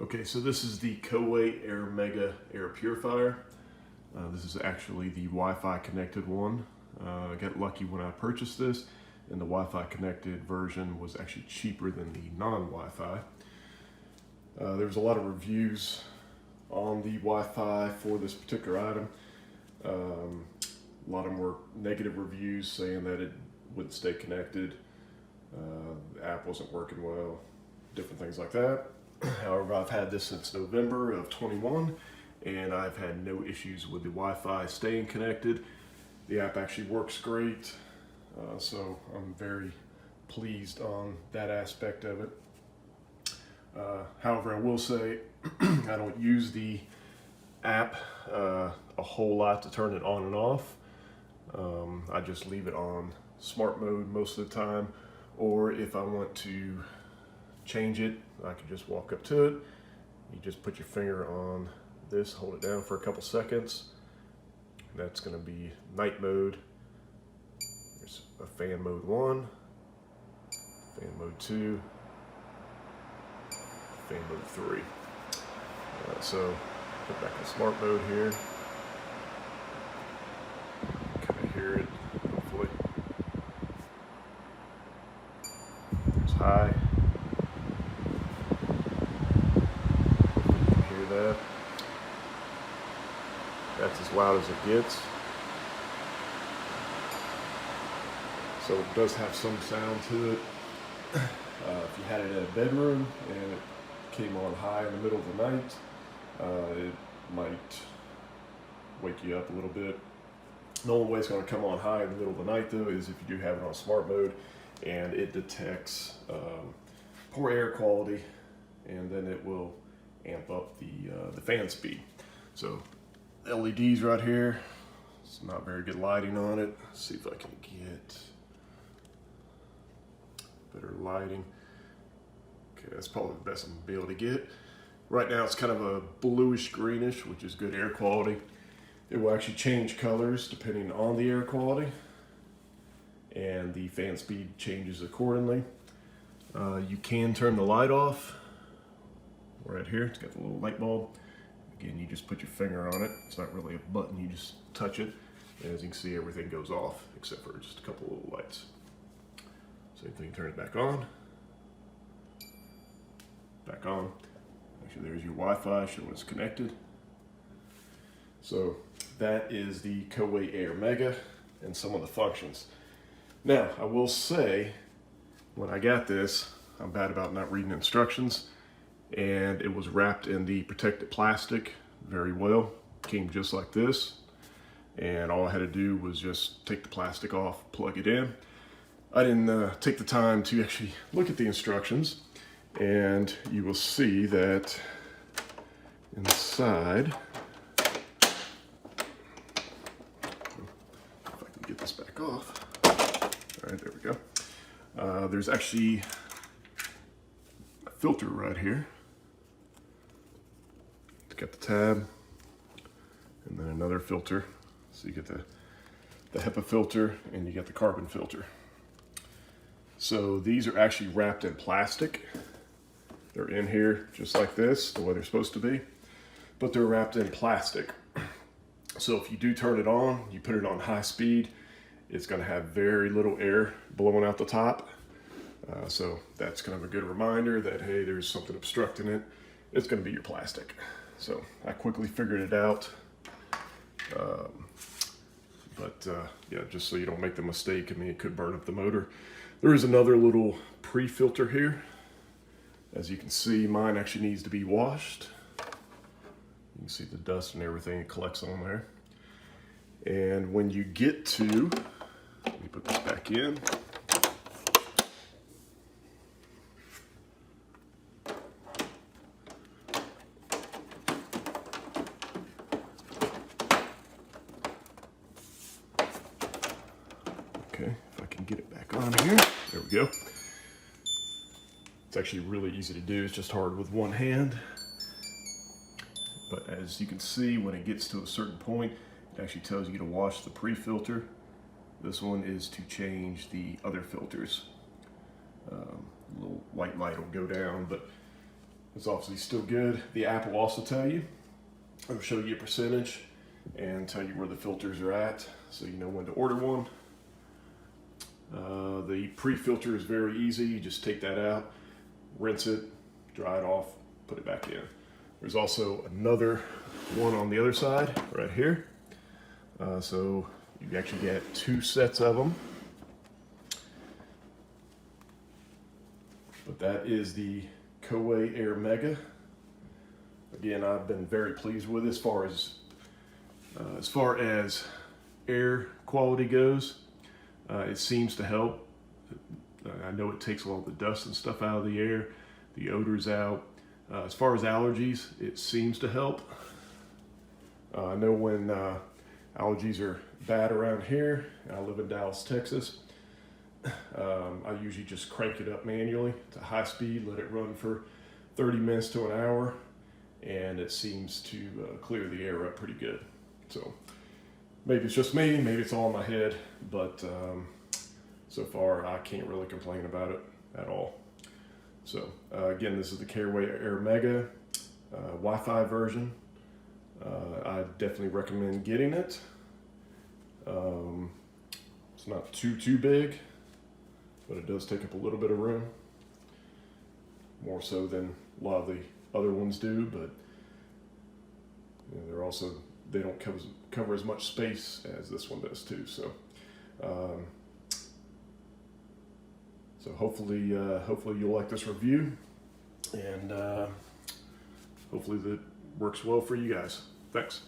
Okay, so this is the Coway Airmega air purifier. This is actually the Wi-Fi connected one. I got lucky when I purchased this, and the Wi-Fi connected version was actually cheaper than the non-Wi-Fi. There was a lot of reviews on the Wi-Fi for this particular item. A lot of them were negative reviews saying that it wouldn't stay connected, the app wasn't working well, different things like that. However, I've had this since November of 21, and I've had no issues with the Wi-Fi staying connected. The app actually works great, so I'm very pleased on that aspect of it. However, I will say I don't use the app a whole lot to turn it on and off. I just leave it on smart mode most of the time, or if I want to change it, I can just walk up to it. You just put your finger on this, hold it down for a couple seconds. That's going to be night mode. There's a fan mode 1, fan mode 2, fan mode 3. So put back in smart mode here. Kind of hear it, hopefully. There's high. That. That's as loud as it gets. So it does have some sound to it. If you had it in a bedroom and it came on high in the middle of the night, it might wake you up a little bit. The only way it's going to come on high in the middle of the night though is if you do have it on smart mode and it detects poor air quality, and then it will amp up the fan speed. So LEDs right here, it's not very good lighting on it. Let's see if I can get better lighting. Okay, that's probably the best I'm gonna be able to get. Right now it's kind of a bluish greenish, which is good air quality. It will actually change colors depending on the air quality, and the fan speed changes accordingly. You can turn the light off. Right here, it's got the little light bulb. Again, you just put your finger on it. It's not really a button, you just touch it. And as you can see, everything goes off except for just a couple of little lights. Same thing, turn it back on. Back on. Actually, there's your Wi-Fi showing it's connected. So that is the Coway Airmega and some of the functions. Now, I will say, when I got this, I'm bad about not reading instructions. And it was wrapped in the protected plastic very well. Came just like this, and all I had to do was just take the plastic off, plug it in. I didn't take the time to actually look at the instructions, and you will see that inside, if I can get this back off. All right, there we go. There's actually a filter right here. Got the tab, and then another filter. So you get the HEPA filter, and you get the carbon filter. So these are actually wrapped in plastic. They're in here just like this, the way they're supposed to be, but they're wrapped in plastic. So if you do turn it on, you put it on high speed, it's going to have very little air blowing out the top. So that's kind of a good reminder that, hey, there's something obstructing it. It's going to be your plastic. So I quickly figured it out, yeah, just so you don't make the mistake. I mean, it could burn up the motor. There is another little pre-filter here. As you can see, mine actually needs to be washed. You can see the dust and everything it collects on there. And when you get to, let me put this back in. Okay, if I can get it back on here. There we go. It's actually really easy to do. It's just hard with one hand. But as you can see, when it gets to a certain point, it actually tells you to wash the pre-filter. This one is to change the other filters. A little white light will go down, but It's obviously still good. The app will also tell you, it'll show you a percentage and tell you where the filters are at, so you know when to order one. The pre-filter is very easy. You just take that out, rinse it, dry it off, put it back in. There's also another one on the other side right here. So you actually get 2 sets of them. But that is the Coway Airmega. Again, I've been very pleased with it as far as air quality goes. It seems to help. I know it takes a lot of the dust and stuff out of the air, the odors out. As far as allergies, it seems to help. I know when allergies are bad around here, I live in Dallas, Texas, I usually just crank it up manually to high speed, let it run for 30 minutes to an hour, and it seems to clear the air up pretty good. So maybe it's just me, maybe it's all in my head, but so far I can't really complain about it at all. So again, this is the Coway Airmega Wi-Fi version. I definitely recommend getting it. It's not too big, but it does take up a little bit of room, more so than a lot of the other ones do, but you know, they don't cover as much space as this one does too. So hopefully you'll like this review, and hopefully that works well for you guys. Thanks.